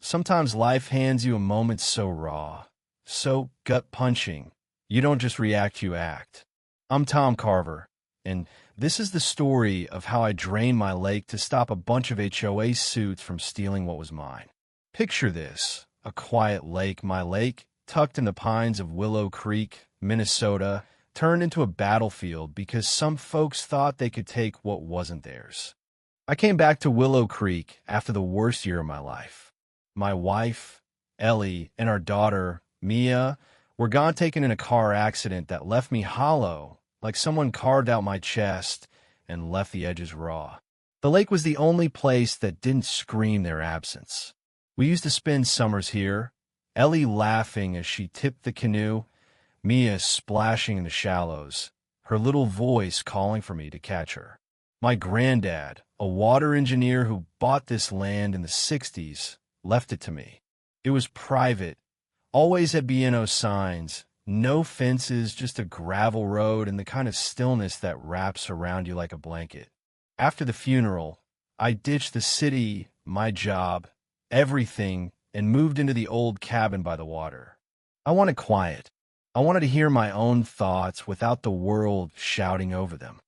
Sometimes life hands you a moment so raw, so gut-punching, you don't just react, you act. I'm Tom Carver, and this is the story of how I drained my lake to stop a bunch of HOA suits from stealing what was mine. Picture this, a quiet lake, my lake, tucked in the pines of Willow Creek, Minnesota, turned into a battlefield because some folks thought they could take what wasn't theirs. I came back to Willow Creek after the worst year of my life. My wife, Ellie, and our daughter, Mia, were gone taken in a car accident that left me hollow, like someone carved out my chest and left the edges raw. The lake was the only place that didn't scream their absence. We used to spend summers here, Ellie laughing as she tipped the canoe, Mia splashing in the shallows, her little voice calling for me to catch her. My granddad, a water engineer who bought this land in the 60s, left it to me. It was private, always had B&O signs, no fences, just a gravel road and the kind of stillness that wraps around you like a blanket. After the funeral, I ditched the city, my job, everything, and moved into the old cabin by the water. I wanted quiet. I wanted to hear my own thoughts without the world shouting over them.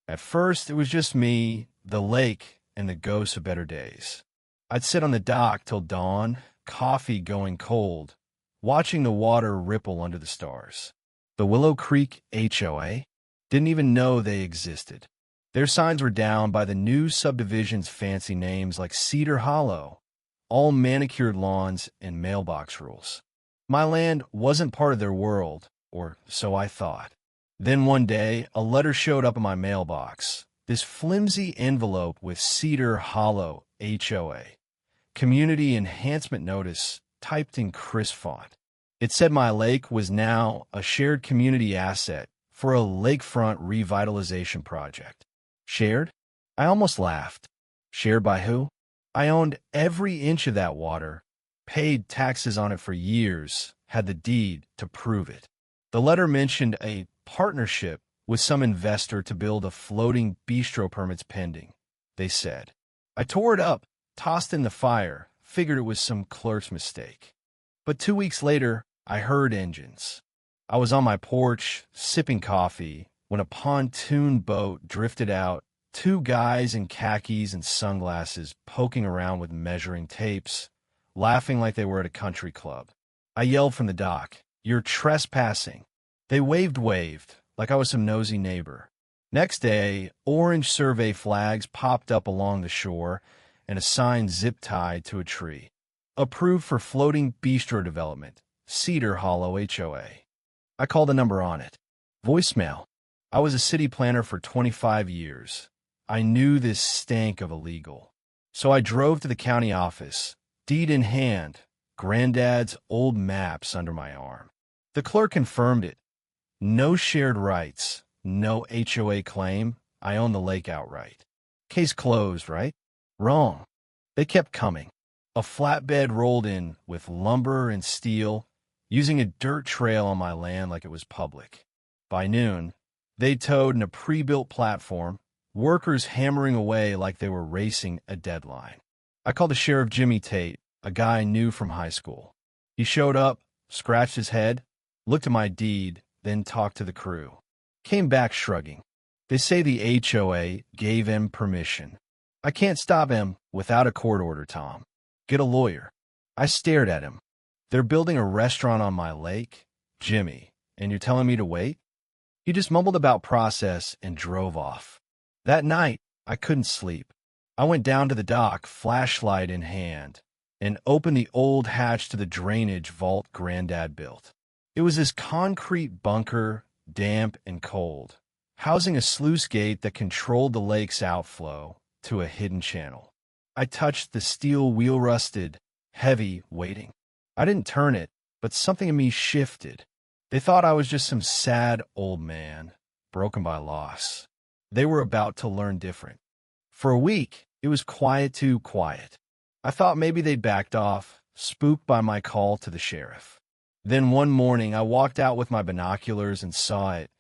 At first, it was just me, the lake, and the ghosts of better days. I'd sit on the dock till dawn, coffee going cold, watching the water ripple under the stars. The Willow Creek HOA? Didn't even know they existed. Their signs were down by the new subdivision's fancy names like Cedar Hollow, all manicured lawns and mailbox rules. My land wasn't part of their world, or so I thought. Then one day, a letter showed up in my mailbox, this flimsy envelope with Cedar Hollow HOA, Community Enhancement Notice, typed in crisp font. It said my lake was now a shared community asset for a lakefront revitalization project. Shared? I almost laughed. Shared by who? I owned every inch of that water, paid taxes on it for years, had the deed to prove it. The letter mentioned a partnership with some investor to build a floating bistro permits pending, they said. I tore it up, tossed in the fire, figured it was some clerk's mistake. But 2 weeks later, I heard engines. I was on my porch, sipping coffee, when a pontoon boat drifted out, two guys in khakis and sunglasses poking around with measuring tapes, laughing like they were at a country club. I yelled from the dock, "You're trespassing." They waved, like I was some nosy neighbor. Next day, orange survey flags popped up along the shore and a sign zip-tied to a tree. Approved for floating bistro development, Cedar Hollow HOA. I called the number on it. Voicemail. I was a city planner for 25 years. I knew this stank of illegal. So I drove to the county office, deed in hand, Granddad's old maps under my arm. The clerk confirmed it. No shared rights, no HOA claim. I own the lake outright. Case closed, right? Wrong. They kept coming. A flatbed rolled in with lumber and steel, using a dirt trail on my land like it was public. By noon, they towed in a pre-built platform, workers hammering away like they were racing a deadline. I called the sheriff Jimmy Tate, a guy I knew from high school. He showed up, scratched his head, looked at my deed, then talked to the crew. Came back shrugging. They say the HOA gave him permission. I can't stop him without a court order, Tom. Get a lawyer. I stared at him. They're building a restaurant on my lake? Jimmy, and you're telling me to wait? He just mumbled about process and drove off. That night, I couldn't sleep. I went down to the dock, flashlight in hand, and opened the old hatch to the drainage vault Granddad built. It was this concrete bunker, damp and cold, housing a sluice gate that controlled the lake's outflow to a hidden channel. I touched the steel wheel-rusted, heavy, waiting. I didn't turn it, but something in me shifted. They thought I was just some sad old man, broken by loss. They were about to learn different. For a week, it was quiet too quiet. I thought maybe they'd backed off, spooked by my call to the sheriff. Then one morning, I walked out with my binoculars and saw it,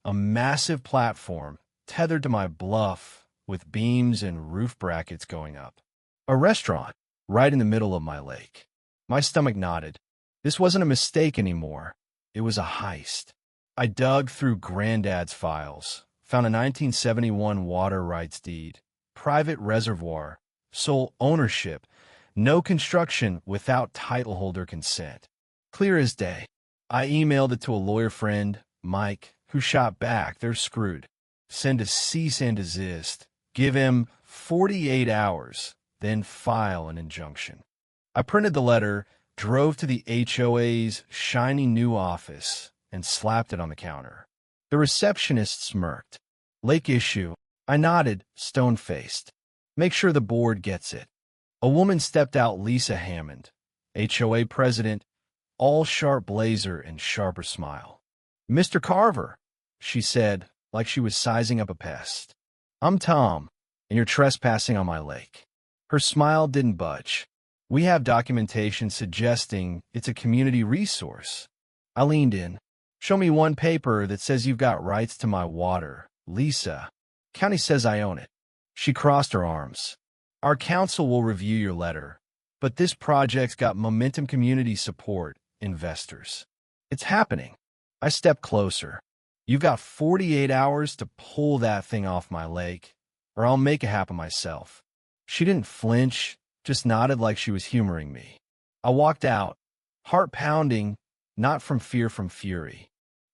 a massive platform tethered to my bluff with beams and roof brackets going up. A restaurant. right in the middle of my lake. My stomach nodded. This wasn't a mistake anymore. It was a heist. I dug through Granddad's files, found a 1971 water rights deed, private reservoir, sole ownership, no construction without title holder consent. Clear as day. I emailed it to a lawyer friend, Mike, who shot back. They're screwed. Send a cease and desist. Give him 48 hours, then file an injunction. I printed the letter, drove to the HOA's shiny new office, and slapped it on the counter. The receptionist smirked. Lake issue. I nodded, stone-faced. Make sure the board gets it. A woman stepped out, Lisa Hammond, HOA president, all sharp blazer and sharper smile. Mr. Carver, she said, like she was sizing up a pest. I'm Tom, and you're trespassing on my lake. Her smile didn't budge. We have documentation suggesting it's a community resource. I leaned in. Show me one paper that says you've got rights to my water, Lisa. County says I own it. She crossed her arms. Our council will review your letter, but this project's got momentum, community support, investors. It's happening. I stepped closer. You've got 48 hours to pull that thing off my lake, or I'll make it happen myself. She didn't flinch, just nodded like she was humoring me. I walked out, heart pounding, not from fear, from fury.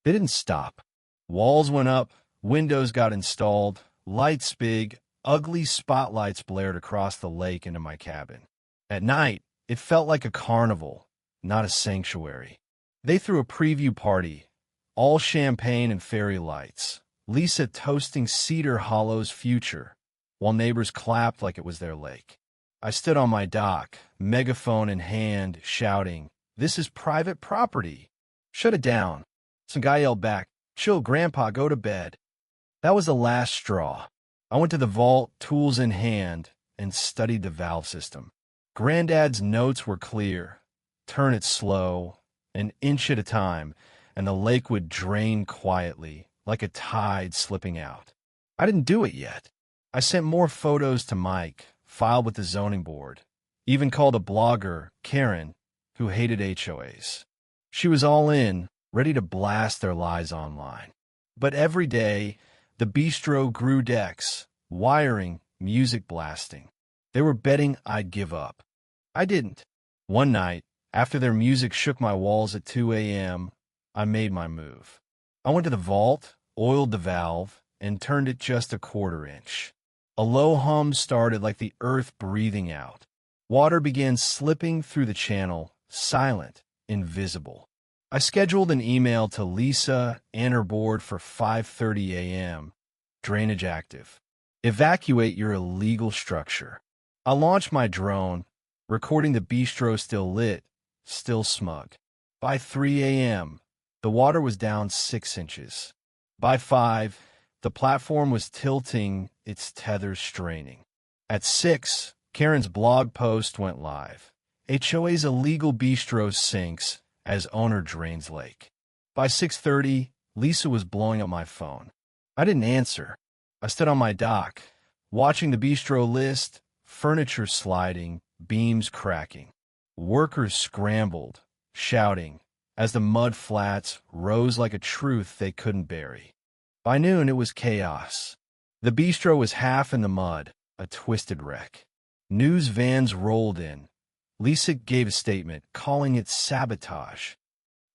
They didn't stop. Walls went up, windows got installed, lights big, ugly spotlights blared across the lake into my cabin. At night, it felt like a carnival, not a sanctuary. They threw a preview party, all champagne and fairy lights, Lisa toasting Cedar Hollow's future, while neighbors clapped like it was their lake. I stood on my dock, megaphone in hand, shouting, "This is private property. Shut it down." Some guy yelled back, "Chill, Grandpa, go to bed." That was the last straw. I went to the vault, tools in hand, and studied the valve system. Granddad's notes were clear. Turn it slow, an inch at a time, and the lake would drain quietly, like a tide slipping out. I didn't do it yet. I sent more photos to Mike, filed with the zoning board, even called a blogger, Karen, who hated HOAs. She was all in, ready to blast their lies online. But every day, the bistro grew decks, wiring, music blasting. They were betting I'd give up. I didn't. One night, after their music shook my walls at 2 a.m., I made my move. I went to the vault, oiled the valve, and turned it just a quarter inch. A low hum started like the earth breathing out. Water began slipping through the channel, silent, invisible. I scheduled an email to Lisa and her board for 5:30 a.m. Drainage active. Evacuate your illegal structure. I launched my drone, recording the bistro still lit, still smug. By 3 a.m., the water was down 6 inches. By 5, the platform was tilting, its tethers straining. At 6, Karen's blog post went live. HOA's illegal bistro sinks as owner drains lake. By 6:30, Lisa was blowing up my phone. I didn't answer. I stood on my dock, watching the bistro list, furniture sliding, beams cracking. Workers scrambled, shouting, as the mud flats rose like a truth they couldn't bury. By noon, it was chaos. The bistro was half in the mud, a twisted wreck. News vans rolled in. Lisa gave a statement, calling it sabotage.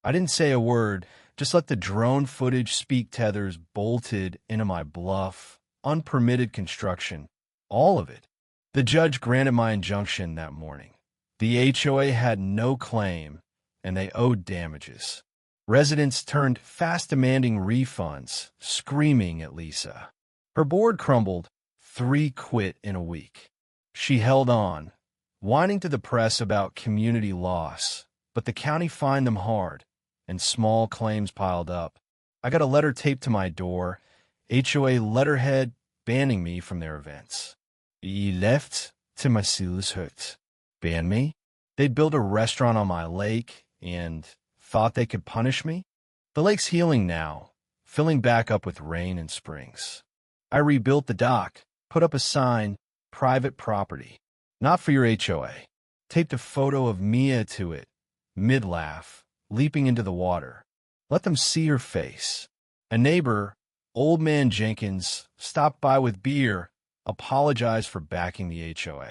I didn't say a word, just let the drone footage speak. Tethers bolted into my bluff, unpermitted construction, all of it. The judge granted my injunction that morning. The HOA had no claim, and they owed damages. Residents turned fast, demanding refunds, screaming at Lisa. Her board crumbled. 3 quit in a week. She held on, whining to the press about community loss, but the county fined them hard, and small claims piled up. I got a letter taped to my door, HOA letterhead banning me from their events. "Ye left to my seal's hut." Ban me? They'd built a restaurant on my lake and thought they could punish me? The lake's healing now, filling back up with rain and springs. I rebuilt the dock, put up a sign, private property, not for your HOA. Taped a photo of Mia to it, mid-laugh, leaping into the water. Let them see her face. A neighbor, Old Man Jenkins, stopped by with beer, apologized for backing the HOA.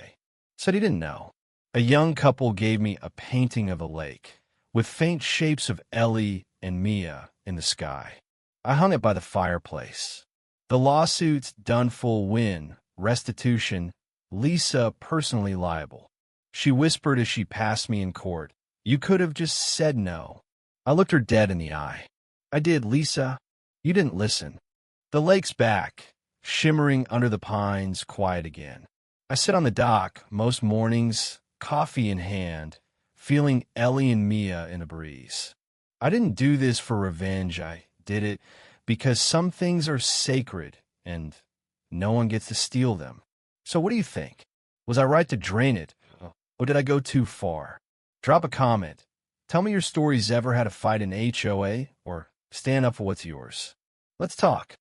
Said he didn't know. A young couple gave me a painting of a lake, with faint shapes of Ellie and Mia in the sky. I hung it by the fireplace. The lawsuit's done full win, restitution, Lisa personally liable. She whispered as she passed me in court, "You could have just said no." I looked her dead in the eye. "I did, Lisa. You didn't listen." The lake's back, shimmering under the pines, quiet again. I sit on the dock most mornings, coffee in hand, feeling Ellie and Mia in a breeze. I didn't do this for revenge. I did it because some things are sacred and no one gets to steal them. So what do you think? Was I right to drain it? Or did I go too far? Drop a comment. Tell me your stories ever had a fight in HOA or stand up for what's yours. Let's talk.